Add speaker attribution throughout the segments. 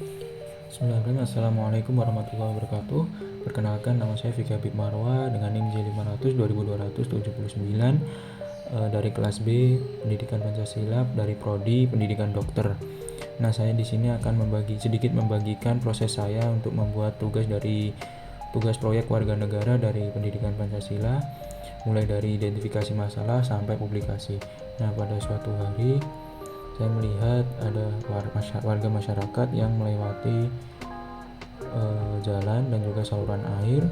Speaker 1: Bismillahirrahmanirrahim. Assalamualaikum warahmatullahi wabarakatuh. Perkenalkan, nama saya Fikri Habib Marwa dengan NIM J500 2279 dari kelas B Pendidikan Pancasila dari Prodi Pendidikan Dokter. Nah, saya di sini akan sedikit membagikan proses saya untuk membuat tugas proyek warga negara dari Pendidikan Pancasila, mulai dari identifikasi masalah sampai publikasi. Nah, pada suatu hari saya melihat ada warga masyarakat yang melewati jalan dan juga saluran air.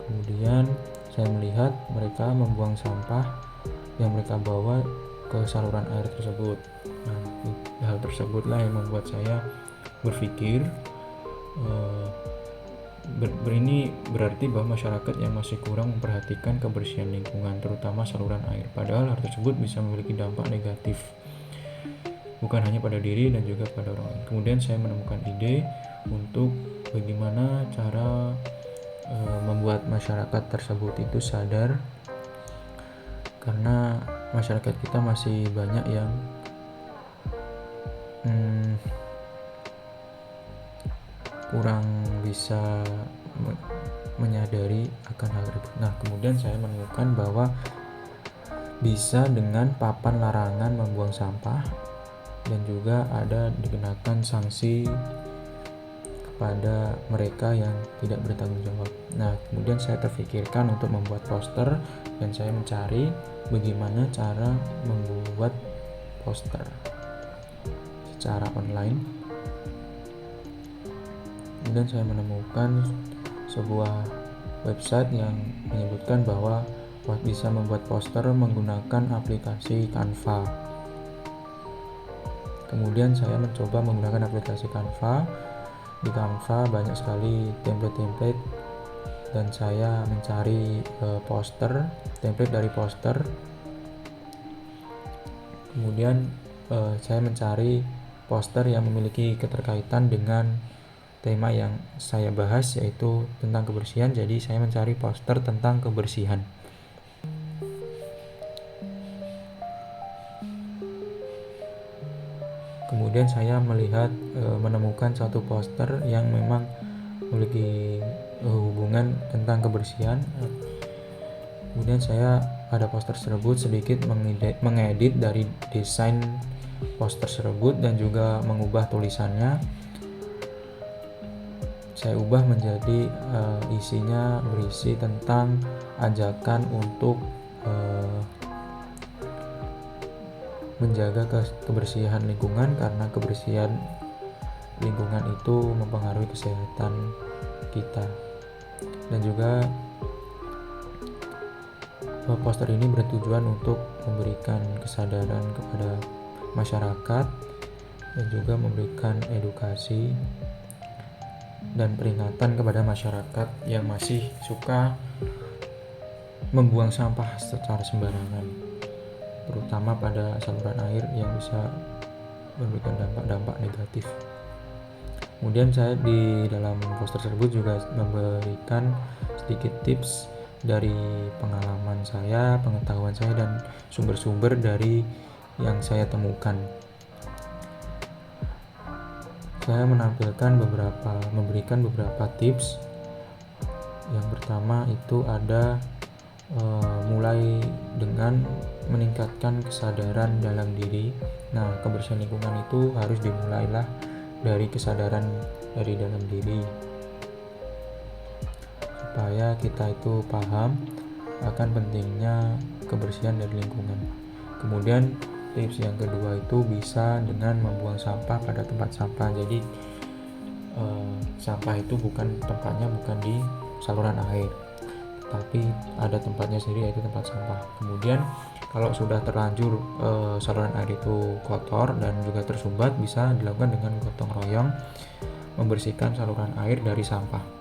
Speaker 1: Kemudian saya melihat mereka membuang sampah yang mereka bawa ke saluran air tersebut. Nah, hal tersebutlah yang membuat saya berpikir ini berarti bahwa masyarakat yang masih kurang memperhatikan kebersihan lingkungan, terutama saluran air. Padahal hal tersebut bisa memiliki dampak negatif, bukan hanya pada diri dan juga pada orang lain. Kemudian saya menemukan ide untuk bagaimana cara membuat masyarakat tersebut itu sadar, karena masyarakat kita masih banyak yang kurang bisa menyadari akan hal itu. Nah, kemudian saya menemukan bahwa bisa dengan papan larangan membuang sampah dan juga ada dikenakan sanksi kepada mereka yang tidak bertanggung jawab. Nah, kemudian saya terfikirkan untuk membuat poster dan saya mencari bagaimana cara membuat poster secara online. Kemudian saya menemukan sebuah website yang menyebutkan bahwa bisa membuat poster menggunakan aplikasi Canva. Kemudian saya mencoba menggunakan aplikasi Canva. Di Canva banyak sekali template dan saya mencari template dari poster. Kemudian saya mencari poster yang memiliki keterkaitan dengan tema yang saya bahas, yaitu tentang kebersihan. Jadi saya mencari poster tentang kebersihan. Kemudian saya menemukan satu poster yang memang memiliki hubungan tentang kebersihan. Kemudian saya pada poster tersebut sedikit mengedit dari desain poster tersebut dan juga mengubah tulisannya. Saya ubah menjadi isinya berisi tentang ajakan untuk menjaga kebersihan lingkungan, karena kebersihan lingkungan itu mempengaruhi kesehatan kita. Dan juga poster ini bertujuan untuk memberikan kesadaran kepada masyarakat dan juga memberikan edukasi dan peringatan kepada masyarakat yang masih suka membuang sampah secara sembarangan, terutama pada saluran air yang bisa memberikan dampak negatif. Kemudian saya di dalam poster tersebut juga memberikan sedikit tips dari pengalaman saya, pengetahuan saya, dan sumber-sumber dari yang saya temukan. Saya memberikan beberapa tips. Yang pertama itu ada mulai dengan meningkatkan kesadaran dalam diri. Nah, kebersihan lingkungan itu harus dimulailah dari kesadaran dari dalam diri, supaya kita itu paham akan pentingnya kebersihan dari lingkungan. Kemudian tips yang kedua itu bisa dengan membuang sampah pada tempat sampah. Jadi sampah itu tempatnya bukan di saluran air, tapi ada tempatnya sendiri, yaitu tempat sampah. Kemudian kalau sudah terlanjur saluran air itu kotor dan juga tersumbat, bisa dilakukan dengan gotong royong membersihkan saluran air dari sampah.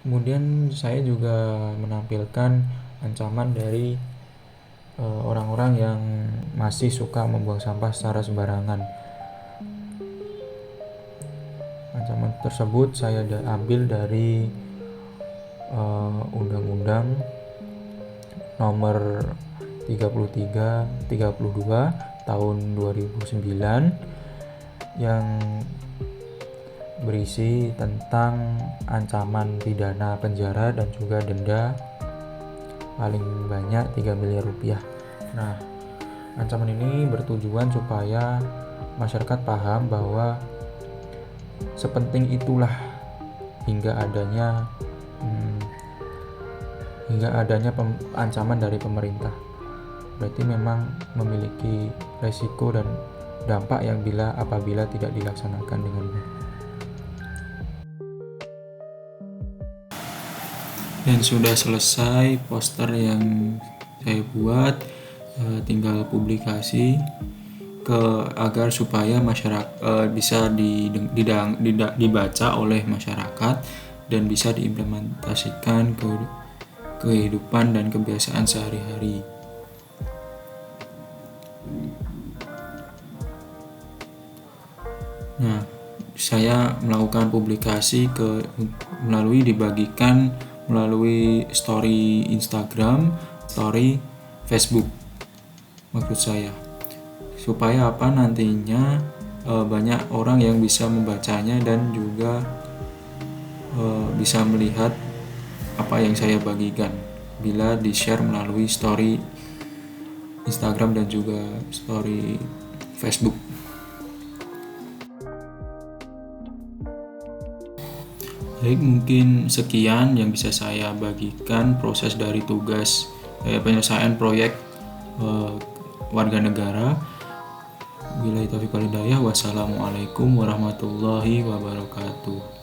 Speaker 1: Kemudian saya juga menampilkan ancaman dari orang-orang yang masih suka membuang sampah secara sembarangan. Ancaman tersebut saya ambil dari Undang-Undang nomor 33, 32 tahun 2009 yang berisi tentang ancaman pidana penjara dan juga denda paling banyak 3 miliar rupiah. Nah, ancaman ini bertujuan supaya masyarakat paham bahwa sepenting itulah hingga adanya ancaman dari pemerintah. Berarti memang memiliki resiko dan dampak yang apabila tidak dilaksanakan dengan baik. Dan sudah selesai poster yang saya buat, tinggal publikasi agar supaya masyarakat bisa dibaca oleh masyarakat dan bisa diimplementasikan ke kehidupan dan kebiasaan sehari-hari. Nah, saya melakukan publikasi dibagikan melalui story Instagram, story Facebook, maksud saya. Supaya nantinya banyak orang yang bisa membacanya dan juga bisa melihat apa yang saya bagikan bila di-share melalui story Instagram dan juga story Facebook. Baik, mungkin sekian yang bisa saya bagikan proses dari tugas penyelesaian proyek warga negara. Wabillahi taufiq wal hidayah. Wassalamualaikum warahmatullahi wabarakatuh.